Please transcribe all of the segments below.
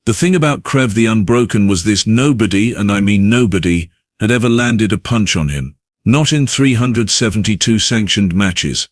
The thing about Krev the Unbroken was this: nobody, and I mean nobody, had ever landed a punch on him. Not in 372 sanctioned matches.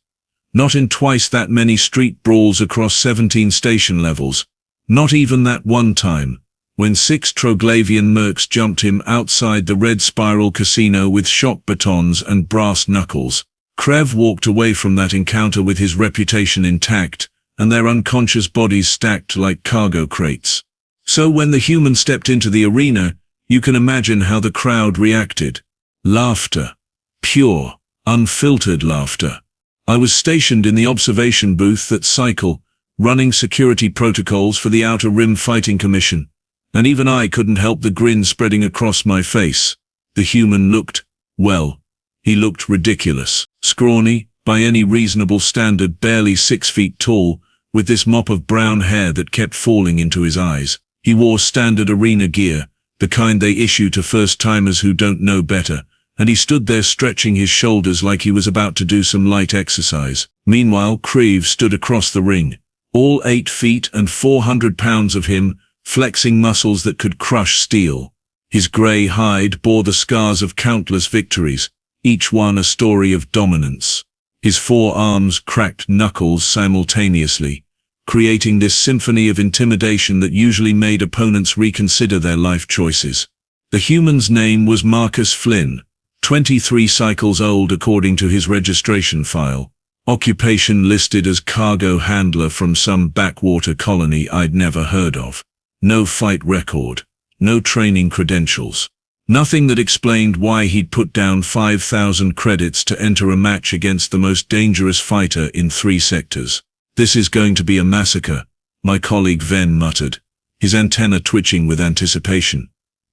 Not in twice that many street brawls across 17 station levels. Not even that one time, when 6 Troglavian mercs jumped him outside the Red Spiral Casino with shock batons and brass knuckles. Krev walked away from that encounter with his reputation intact, and their unconscious bodies stacked like cargo crates. So when the human stepped into the arena, you can imagine how the crowd reacted. Laughter. Pure, unfiltered laughter. I was stationed in the observation booth at Cycle, running security protocols for the Outer Rim Fighting Commission, and even I couldn't help the grin spreading across my face. The human looked, well, he looked ridiculous. Scrawny, by any reasonable standard barely 6 feet tall, with this mop of brown hair that kept falling into his eyes. He wore standard arena gear, the kind they issue to first-timers who don't know better, and he stood there stretching his shoulders like he was about to do some light exercise. Meanwhile, Krev stood across the ring, all 8 feet and 400 pounds of him, flexing muscles that could crush steel. His grey hide bore the scars of countless victories, each one a story of dominance. His 4 arms cracked knuckles simultaneously, creating this symphony of intimidation that usually made opponents reconsider their life choices. The human's name was Marcus Flynn, 23 cycles old according to his registration file. Occupation listed as cargo handler from some backwater colony I'd never heard of. No fight record, no training credentials. Nothing that explained why he'd put down 5,000 credits to enter a match against the most dangerous fighter in 3 sectors. "This is going to be a massacre," my colleague Venn muttered, his antenna twitching with anticipation.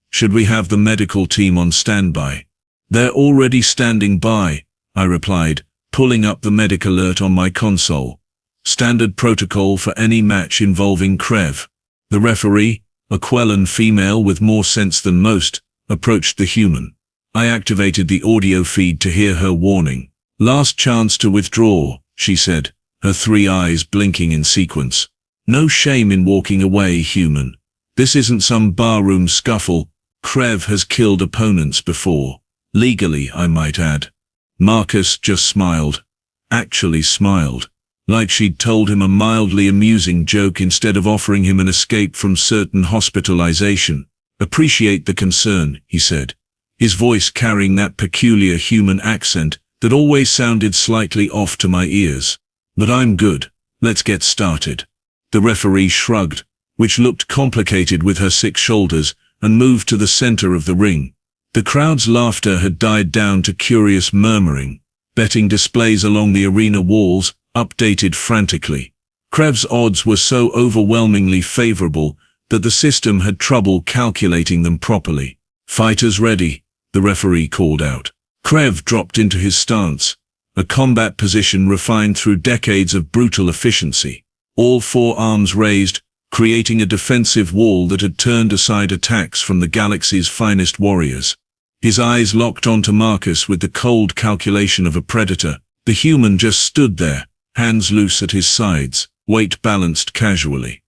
"Should we have the medical team on standby?" "They're already standing by," I replied, pulling up the medic alert on my console. "Standard protocol for any match involving Krev." The referee, a Quellan female with more sense than most, approached the human. I activated the audio feed to hear her warning. "Last chance to withdraw," she said, her 3 eyes blinking in sequence. "No shame in walking away, human. This isn't some barroom scuffle. Krev has killed opponents before. Legally, I might add." Marcus just smiled. Actually smiled. Like she'd told him a mildly amusing joke instead of offering him an escape from certain hospitalization. "Appreciate the concern," he said, his voice carrying that peculiar human accent that always sounded slightly off to my ears. "But I'm good. Let's get started." The referee shrugged, which looked complicated with her 6 shoulders, and moved to the center of the ring. The crowd's laughter had died down to curious murmuring. Betting displays along the arena walls updated frantically. Krev's odds were so overwhelmingly favorable that the system had trouble calculating them properly. "Fighters ready," the referee called out. Krev dropped into his stance, a combat position refined through decades of brutal efficiency. All 4 arms raised, creating a defensive wall that had turned aside attacks from the galaxy's finest warriors. His eyes locked onto Marcus with the cold calculation of a predator. The human just stood there, hands loose at his sides, weight balanced casually.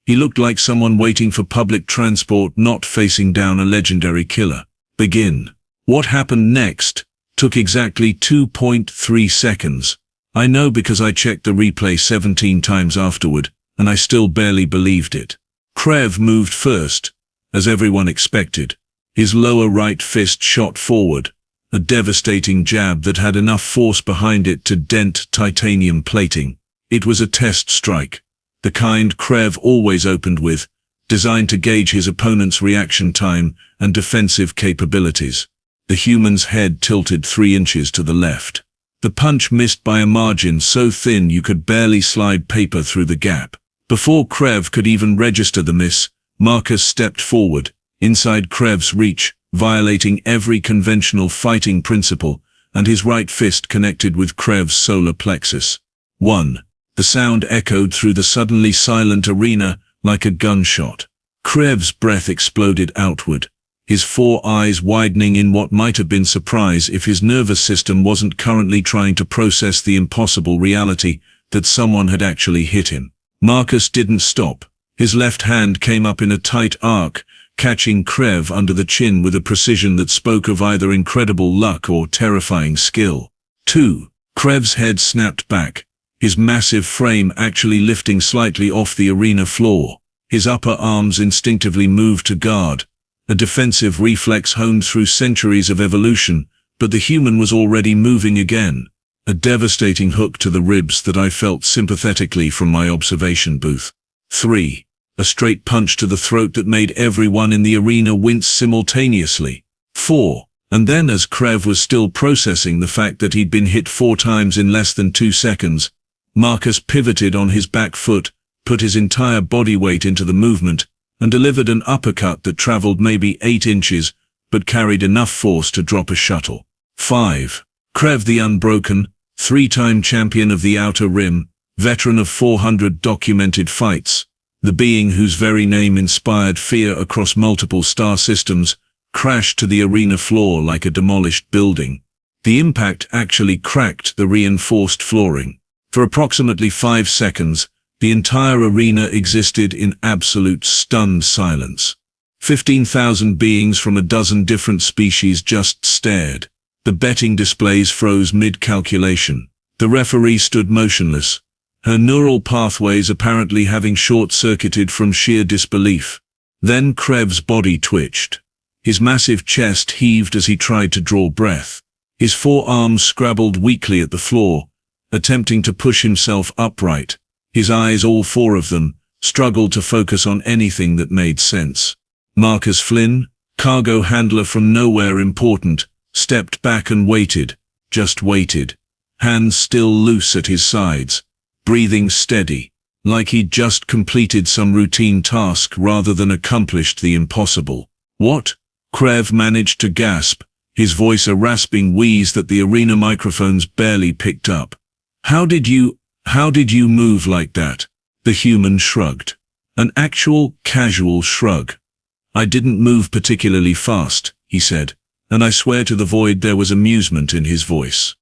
He looked like someone waiting for public transport, not facing down a legendary killer. Begin. What happened next took exactly 2.3 seconds. I know because I checked the replay 17 times afterward, and I still barely believed it. Krev moved first, as everyone expected. His lower right fist shot forward, a devastating jab that had enough force behind it to dent titanium plating. It was a test strike, the kind Krev always opened with, designed to gauge his opponent's reaction time and defensive capabilities. The human's head tilted 3 inches to the left. The punch missed by a margin so thin you could barely slide paper through the gap. Before Krev could even register the miss, Marcus stepped forward, inside Krev's reach, violating every conventional fighting principle, and his right fist connected with Krev's solar plexus. 1. The sound echoed through the suddenly silent arena like a gunshot. Krev's breath exploded outward, his 4 eyes widening in what might have been surprise if his nervous system wasn't currently trying to process the impossible reality that someone had actually hit him. Marcus didn't stop. His left hand came up in a tight arc, catching Krev under the chin with a precision that spoke of either incredible luck or terrifying skill. 2. Krev's head snapped back, his massive frame actually lifting slightly off the arena floor. His upper arms instinctively moved to guard, a defensive reflex honed through centuries of evolution, but the human was already moving again, a devastating hook to the ribs that I felt sympathetically from my observation booth. 3. A straight punch to the throat that made everyone in the arena wince simultaneously. 4. And then, as Krev was still processing the fact that he'd been hit 4 times in less than 2 seconds, Marcus pivoted on his back foot, put his entire body weight into the movement, and delivered an uppercut that traveled maybe 8 inches, but carried enough force to drop a shuttle. 5. Krev the Unbroken, 3-time champion of the Outer Rim, veteran of 400 documented fights, the being whose very name inspired fear across multiple star systems, crashed to the arena floor like a demolished building. The impact actually cracked the reinforced flooring. For approximately 5 seconds, the entire arena existed in absolute stunned silence. 15,000 beings from a dozen different species just stared. The betting displays froze mid-calculation. The referee stood motionless, her neural pathways apparently having short-circuited from sheer disbelief. Then Krev's body twitched. His massive chest heaved as he tried to draw breath. His forearms scrabbled weakly at the floor, attempting to push himself upright. His eyes, all 4 of them, struggled to focus on anything that made sense. Marcus Flynn, cargo handler from nowhere important, stepped back and waited, just waited, hands still loose at his sides, breathing steady, like he'd just completed some routine task rather than accomplished the impossible. What? Krev managed to gasp, his voice a rasping wheeze that the arena microphones barely picked up. How did you move like that? The human shrugged. An actual, casual shrug. I didn't move particularly fast, he said, and I swear to the void there was amusement in his voice.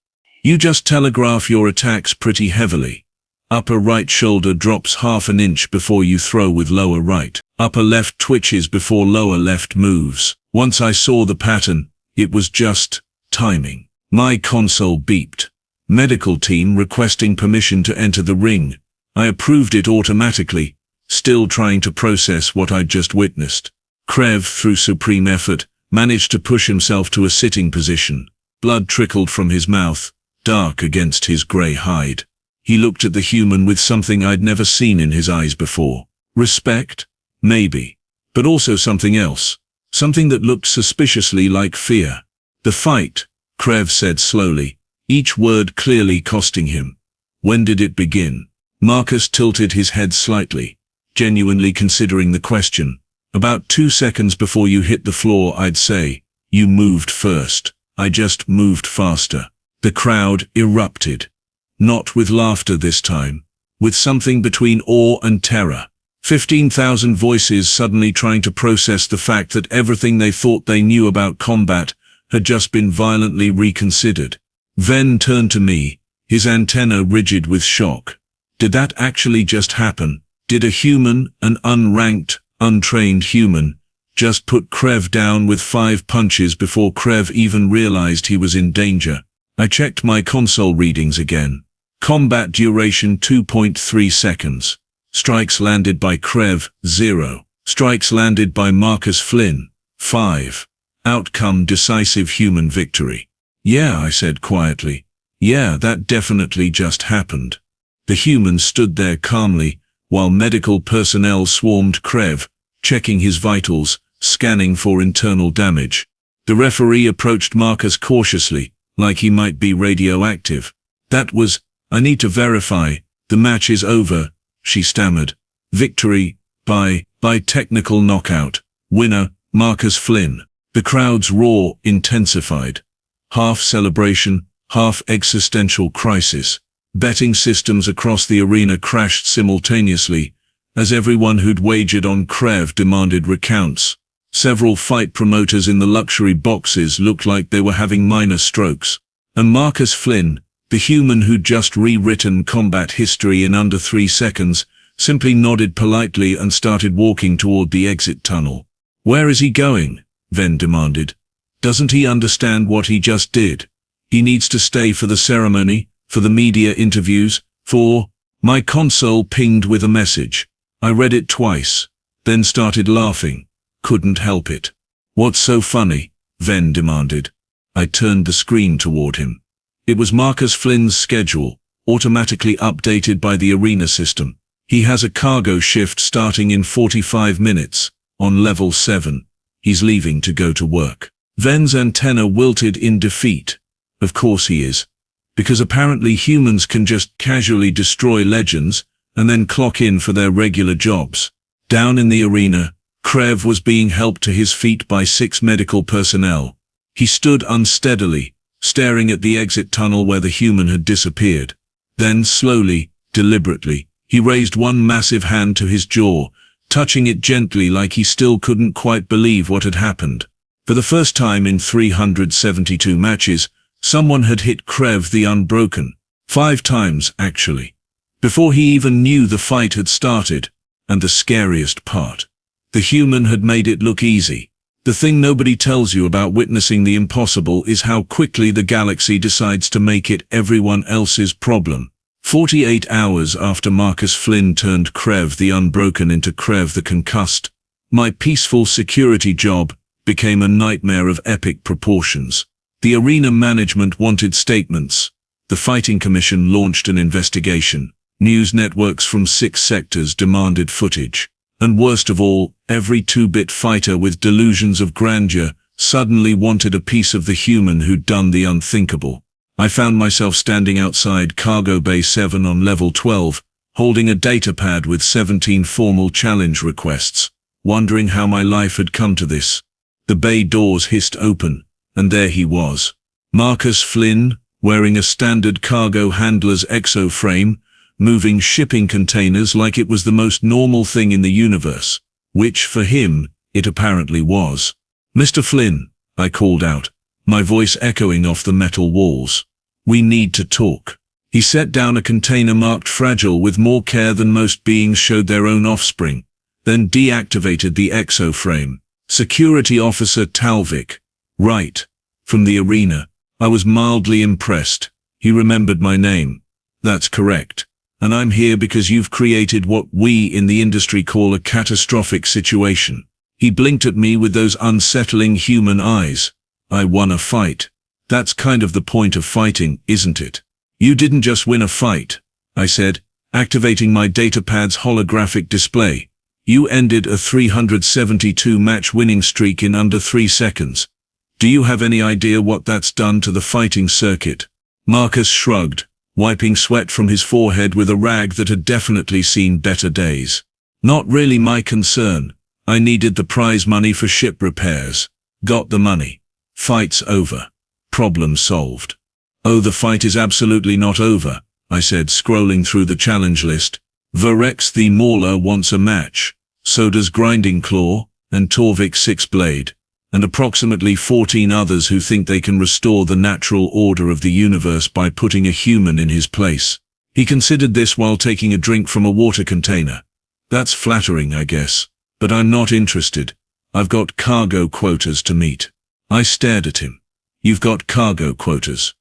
You just telegraph your attacks pretty heavily. Upper right shoulder drops half an inch before you throw with lower right. Upper left twitches before lower left moves. Once I saw the pattern, it was just timing. My console beeped. Medical team requesting permission to enter the ring. I approved it automatically, still trying to process what I'd just witnessed. Krev, through supreme effort, managed to push himself to a sitting position. Blood trickled from his mouth, dark against his grey hide. He looked at the human with something I'd never seen in his eyes before. Respect? Maybe. But also something else. Something that looked suspiciously like fear. The fight, Krev said slowly, each word clearly costing him. When did it begin? Marcus tilted his head slightly, genuinely considering the question. About 2 seconds before you hit the floor, I'd say. You moved first. I just moved faster. The crowd erupted. Not with laughter this time, with something between awe and terror. 15,000 voices suddenly trying to process the fact that everything they thought they knew about combat had just been violently reconsidered. Ven turned to me, his antenna rigid with shock. Did that actually just happen? Did a human, an unranked, untrained human, just put Krev down with 5 punches before Krev even realized he was in danger? I checked my console readings again. Combat duration 2.3 seconds. Strikes landed by Krev, 0. Strikes landed by Marcus Flynn, 5. Outcome decisive human victory. Yeah, I said quietly. Yeah, that definitely just happened. The human stood there calmly, while medical personnel swarmed Krev, checking his vitals, scanning for internal damage. The referee approached Marcus cautiously, like he might be radioactive. That was, I need to verify, the match is over, she stammered. Victory, by technical knockout. Winner, Marcus Flynn. The crowd's roar intensified. Half celebration, half existential crisis. Betting systems across the arena crashed simultaneously, as everyone who'd wagered on Krev demanded recounts. Several fight promoters in the luxury boxes looked like they were having minor strokes. And Marcus Flynn, the human who'd just rewritten combat history in under 3 seconds, simply nodded politely and started walking toward the exit tunnel. "Where is he going?" Ven demanded. "Doesn't he understand what he just did? He needs to stay for the ceremony, for the media interviews, for—" My console pinged with a message. I read it twice, then started laughing. Couldn't help it. "What's so funny?" Ven demanded. I turned the screen toward him. It was Marcus Flynn's schedule, automatically updated by the arena system. He has a cargo shift starting in 45 minutes, on level 7. He's leaving to go to work. Ven's antenna wilted in defeat. Of course he is. Because apparently humans can just casually destroy legends, and then clock in for their regular jobs. Down in the arena, Krev was being helped to his feet by 6 medical personnel. He stood unsteadily, staring at the exit tunnel where the human had disappeared. Then slowly, deliberately, he raised one massive hand to his jaw, touching it gently like he still couldn't quite believe what had happened. For the first time in 372 matches, someone had hit Krev the Unbroken. 5 times, actually. Before he even knew the fight had started. And the scariest part. The human had made it look easy. The thing nobody tells you about witnessing the impossible is how quickly the galaxy decides to make it everyone else's problem. 48 hours after Marcus Flynn turned Krev the Unbroken into Krev the Concussed, my peaceful security job became a nightmare of epic proportions. The arena management wanted statements. The Fighting Commission launched an investigation. News networks from 6 sectors demanded footage. And worst of all, every 2-bit fighter with delusions of grandeur suddenly wanted a piece of the human who'd done the unthinkable. I found myself standing outside Cargo Bay 7 on level 12, holding a datapad with 17 formal challenge requests, wondering how my life had come to this. The bay doors hissed open, and there he was. Marcus Flynn, wearing a standard cargo handler's exo-frame, moving shipping containers like it was the most normal thing in the universe, which, for him, it apparently was. "Mr. Flynn," I called out, my voice echoing off the metal walls. "We need to talk." He set down a container marked fragile with more care than most beings showed their own offspring, then deactivated the exo-frame. "Security Officer Talvik." "Right." From the arena. I was mildly impressed. He remembered my name. "That's correct. And I'm here because you've created what we in the industry call a catastrophic situation." He blinked at me with those unsettling human eyes. "I won a fight. That's kind of the point of fighting, isn't it?" "You didn't just win a fight," I said, activating my datapad's holographic display. "You ended a 372 match winning streak in under 3 seconds. Do you have any idea what that's done to the fighting circuit?" Marcus shrugged, wiping sweat from his forehead with a rag that had definitely seen better days. "Not really my concern. I needed the prize money for ship repairs. Got the money. Fight's over. Problem solved." "Oh, the fight is absolutely not over," I said, scrolling through the challenge list. "Varex the Mauler wants a match. So does Grinding Claw, and Talvik 6-Blade, and approximately 14 others who think they can restore the natural order of the universe by putting a human in his place." He considered this while taking a drink from a water container. "That's flattering, I guess. But I'm not interested. I've got cargo quotas to meet." I stared at him. "You've got cargo quotas?"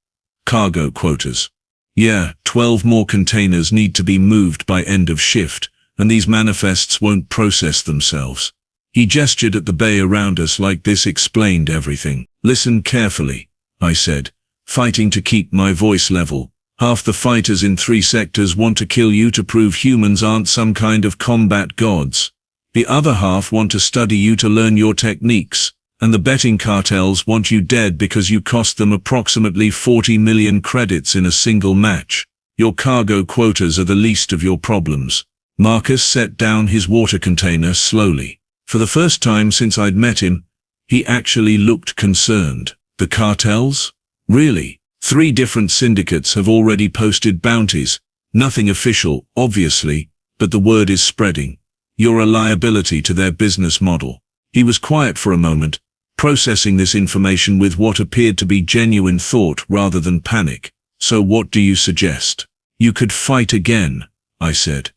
"Cargo quotas. Yeah, 12 more containers need to be moved by end of shift, and these manifests won't process themselves." He gestured at the bay around us like this explained everything. "Listen carefully," I said, fighting to keep my voice level. "Half the fighters in 3 sectors want to kill you to prove humans aren't some kind of combat gods. The other half want to study you to learn your techniques, and the betting cartels want you dead because you cost them approximately 40 million credits in a single match. Your cargo quotas are the least of your problems." Marcus set down his water container slowly. For the first time since I'd met him, he actually looked concerned. "The cartels? Really? 3 different syndicates have already posted bounties. Nothing official, obviously, but the word is spreading. You're a liability to their business model." He was quiet for a moment, processing this information with what appeared to be genuine thought rather than panic. "So what do you suggest?" "You could fight again," I said.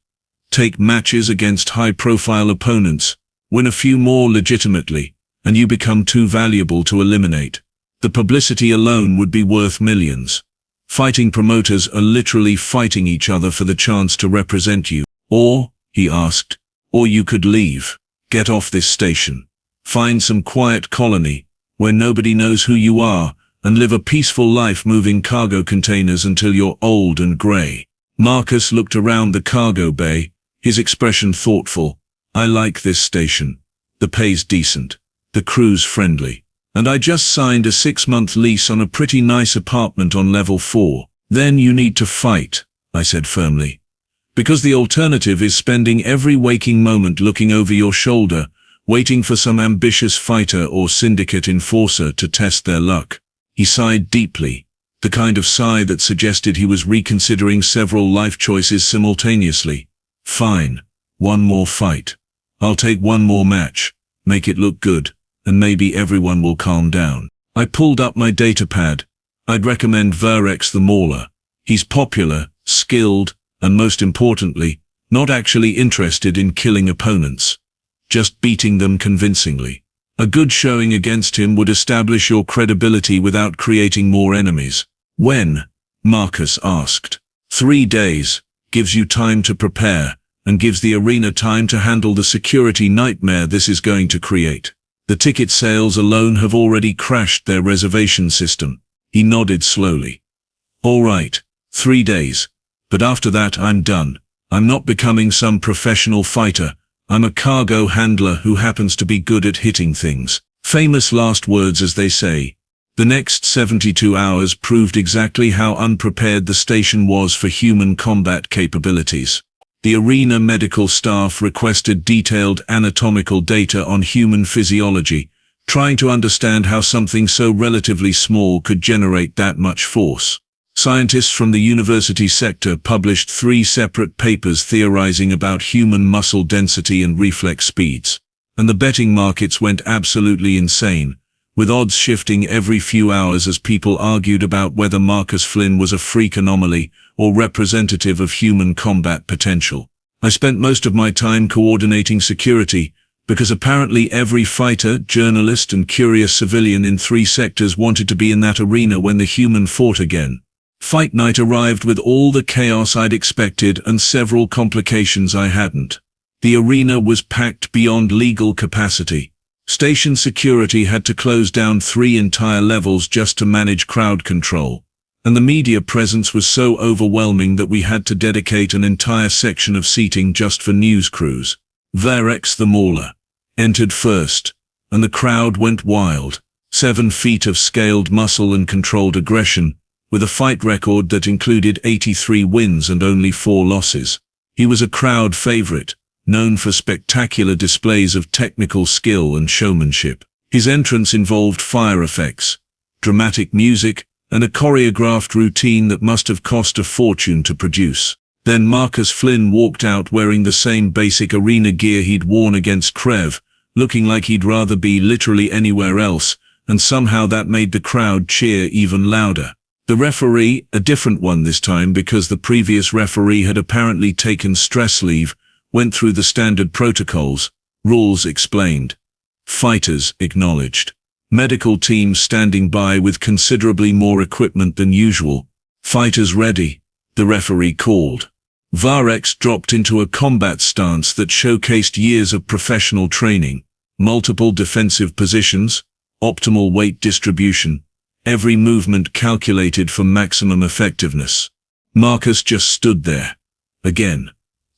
take matches against high-profile opponents, win a few more legitimately, and you become too valuable to eliminate. The publicity alone would be worth millions. Fighting promoters are literally fighting each other for the chance to represent you. Or, he asked, or you could leave. Get off this station. Find some quiet colony, where nobody knows who you are, and live a peaceful life moving cargo containers until you're old and grey. Marcus looked around the cargo bay, his expression thoughtful. I like this station. The pay's decent. The crew's friendly. And I just signed a 6-month lease on a pretty nice apartment on level 4. Then you need to fight, I said firmly. Because the alternative is spending every waking moment looking over your shoulder, waiting for some ambitious fighter or syndicate enforcer to test their luck. He sighed deeply, the kind of sigh that suggested he was reconsidering several life choices simultaneously. Fine. One more fight. I'll take one more match, make it look good, and maybe everyone will calm down. I pulled up my datapad. I'd recommend Varex the Mauler. He's popular, skilled, and most importantly, not actually interested in killing opponents. Just beating them convincingly. A good showing against him would establish your credibility without creating more enemies. When? Marcus asked. 3 days. Gives you time to prepare, and gives the arena time to handle the security nightmare this is going to create. The ticket sales alone have already crashed their reservation system. He nodded slowly. All right, 3 days. But after that I'm done. I'm not becoming some professional fighter. I'm a cargo handler who happens to be good at hitting things. Famous last words, as they say. The next 72 hours proved exactly how unprepared the station was for human combat capabilities. The arena medical staff requested detailed anatomical data on human physiology, trying to understand how something so relatively small could generate that much force. Scientists from the university sector published 3 separate papers theorizing about human muscle density and reflex speeds. And the betting markets went absolutely insane, with odds shifting every few hours as people argued about whether Marcus Flynn was a freak anomaly or representative of human combat potential. I spent most of my time coordinating security, because apparently every fighter, journalist, and curious civilian in 3 sectors wanted to be in that arena when the human fought again. Fight night arrived with all the chaos I'd expected and several complications I hadn't. The arena was packed beyond legal capacity. Station security had to close down 3 entire levels just to manage crowd control. And the media presence was so overwhelming that we had to dedicate an entire section of seating just for news crews. Varex the Mauler entered first, and the crowd went wild. 7 feet of scaled muscle and controlled aggression, with a fight record that included 83 wins and only 4 losses. He was a crowd favorite, known for spectacular displays of technical skill and showmanship. His entrance involved fire effects, dramatic music, and a choreographed routine that must have cost a fortune to produce. Then Marcus Flynn walked out wearing the same basic arena gear he'd worn against Krev, looking like he'd rather be literally anywhere else, and somehow that made the crowd cheer even louder. The referee, a different one this time because the previous referee had apparently taken stress leave, went through the standard protocols, rules explained. Fighters acknowledged. Medical teams standing by with considerably more equipment than usual. Fighters ready, the referee called. Varex dropped into a combat stance that showcased years of professional training, multiple defensive positions, optimal weight distribution, every movement calculated for maximum effectiveness. Marcus just stood there. Again.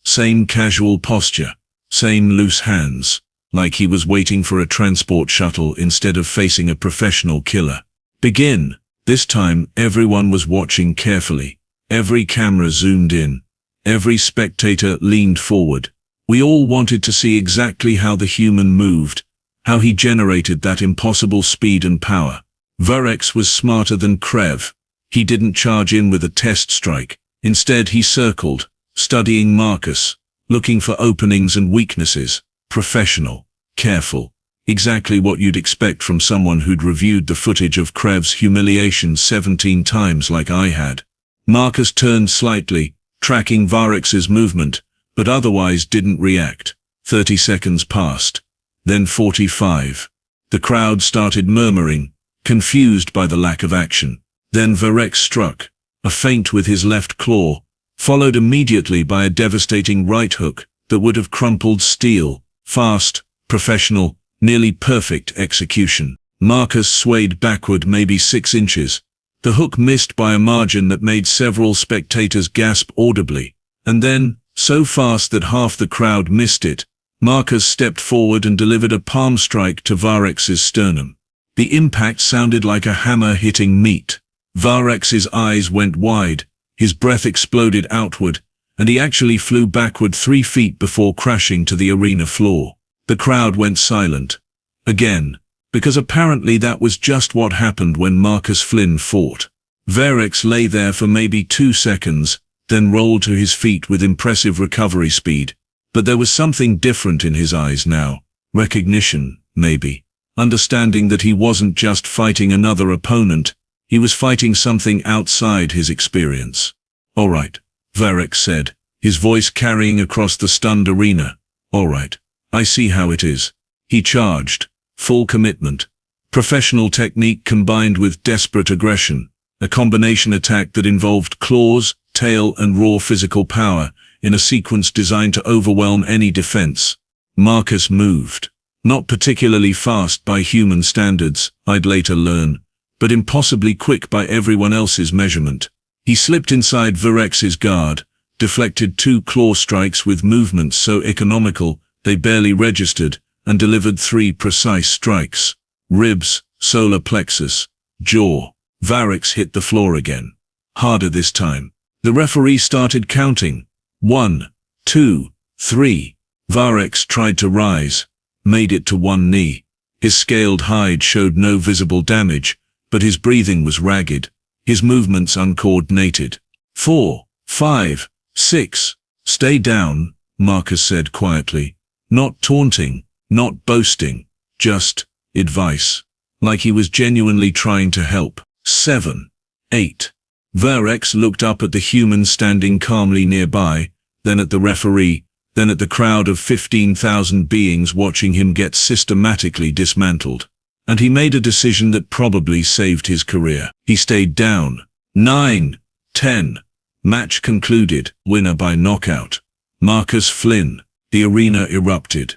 Same casual posture, same loose hands, like he was waiting for a transport shuttle instead of facing a professional killer. Begin. This time, everyone was watching carefully. Every camera zoomed in. Every spectator leaned forward. We all wanted to see exactly how the human moved, how he generated that impossible speed and power. Varex was smarter than Krev. He didn't charge in with a test strike. Instead, he circled, studying Marcus, looking for openings and weaknesses. Professional, careful, exactly what you'd expect from someone who'd reviewed the footage of Krev's humiliation 17 times like I had. Marcus turned slightly, tracking Varex's movement, but otherwise didn't react. 30 seconds passed. Then 45. The crowd started murmuring, confused by the lack of action. Then Varex struck, a feint with his left claw, followed immediately by a devastating right hook that would have crumpled steel. Fast, professional, nearly perfect execution. Marcus swayed backward maybe 6 inches. The hook missed by a margin that made several spectators gasp audibly. And then, so fast that half the crowd missed it, Marcus stepped forward and delivered a palm strike to Varex's sternum. The impact sounded like a hammer hitting meat. Varex's eyes went wide, his breath exploded outward, and he actually flew backward 3 feet before crashing to the arena floor. The crowd went silent. Again, because apparently that was just what happened when Marcus Flynn fought. Varex lay there for maybe 2 seconds, then rolled to his feet with impressive recovery speed. But there was something different in his eyes now. Recognition, maybe. Understanding that he wasn't just fighting another opponent, he was fighting something outside his experience. "All right," Varex said, his voice carrying across the stunned arena. "All right, I see how it is." He charged. Full commitment. Professional technique combined with desperate aggression. A combination attack that involved claws, tail and raw physical power in a sequence designed to overwhelm any defense. Marcus moved. Not particularly fast by human standards, I'd later learn, but impossibly quick by everyone else's measurement. He slipped inside Varex's guard, deflected 2 claw strikes with movements so economical they barely registered, and delivered 3 precise strikes. Ribs, solar plexus, jaw. Varex hit the floor again. Harder this time. The referee started counting. 1, 2, 3. Varex tried to rise, made it to 1 knee. His scaled hide showed no visible damage, but his breathing was ragged, his movements uncoordinated. 4, 5, 6. "Stay down," Marcus said quietly. Not taunting, not boasting, just advice. Like he was genuinely trying to help. 7, 8. Varex looked up at the human standing calmly nearby, then at the referee, then at the crowd of 15,000 beings watching him get systematically dismantled. And he made a decision that probably saved his career. He stayed down. 9, 10. Match concluded. Winner by knockout. Marcus Flynn. The arena erupted.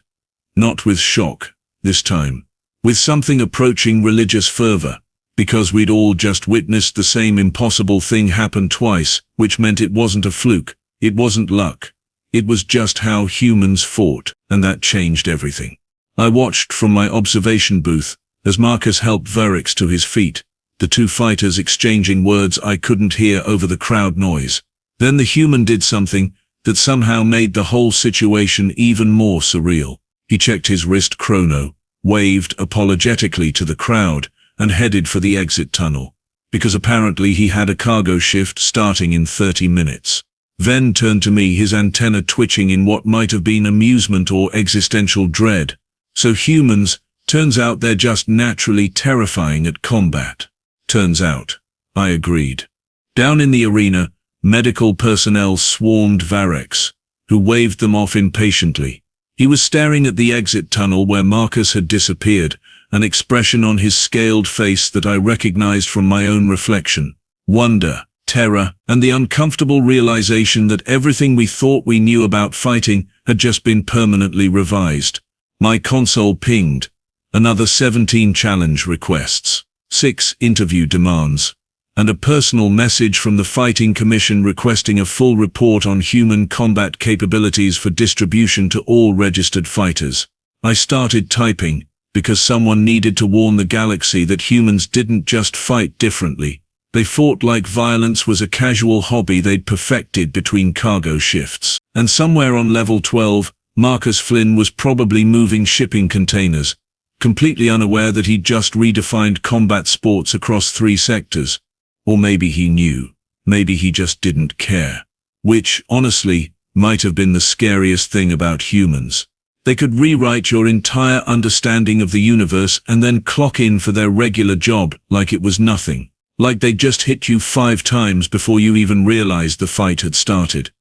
Not with shock, this time. With something approaching religious fervor. Because we'd all just witnessed the same impossible thing happen twice, which meant it wasn't a fluke, it wasn't luck. It was just how humans fought, and that changed everything. I watched from my observation booth, as Marcus helped Varex to his feet, the 2 fighters exchanging words I couldn't hear over the crowd noise. Then the human did something that somehow made the whole situation even more surreal. He checked his wrist chrono, waved apologetically to the crowd, and headed for the exit tunnel, because apparently he had a cargo shift starting in 30 minutes. Then turned to me, his antenna twitching in what might have been amusement or existential dread. "So humans, turns out they're just naturally terrifying at combat." Turns out. I agreed. Down in the arena, medical personnel swarmed Varex, who waved them off impatiently. He was staring at the exit tunnel where Marcus had disappeared, an expression on his scaled face that I recognized from my own reflection. Wonder, terror, and the uncomfortable realization that everything we thought we knew about fighting had just been permanently revised. My console pinged. Another 17 challenge requests, 6 interview demands, and a personal message from the Fighting Commission requesting a full report on human combat capabilities for distribution to all registered fighters. I started typing, because someone needed to warn the galaxy that humans didn't just fight differently. They fought like violence was a casual hobby they'd perfected between cargo shifts. And somewhere on level 12, Marcus Flynn was probably moving shipping containers, completely unaware that he'd just redefined combat sports across 3 sectors. Or maybe he knew. Maybe he just didn't care. Which, honestly, might have been the scariest thing about humans. They could rewrite your entire understanding of the universe and then clock in for their regular job like it was nothing. Like they'd just hit you 5 times before you even realized the fight had started.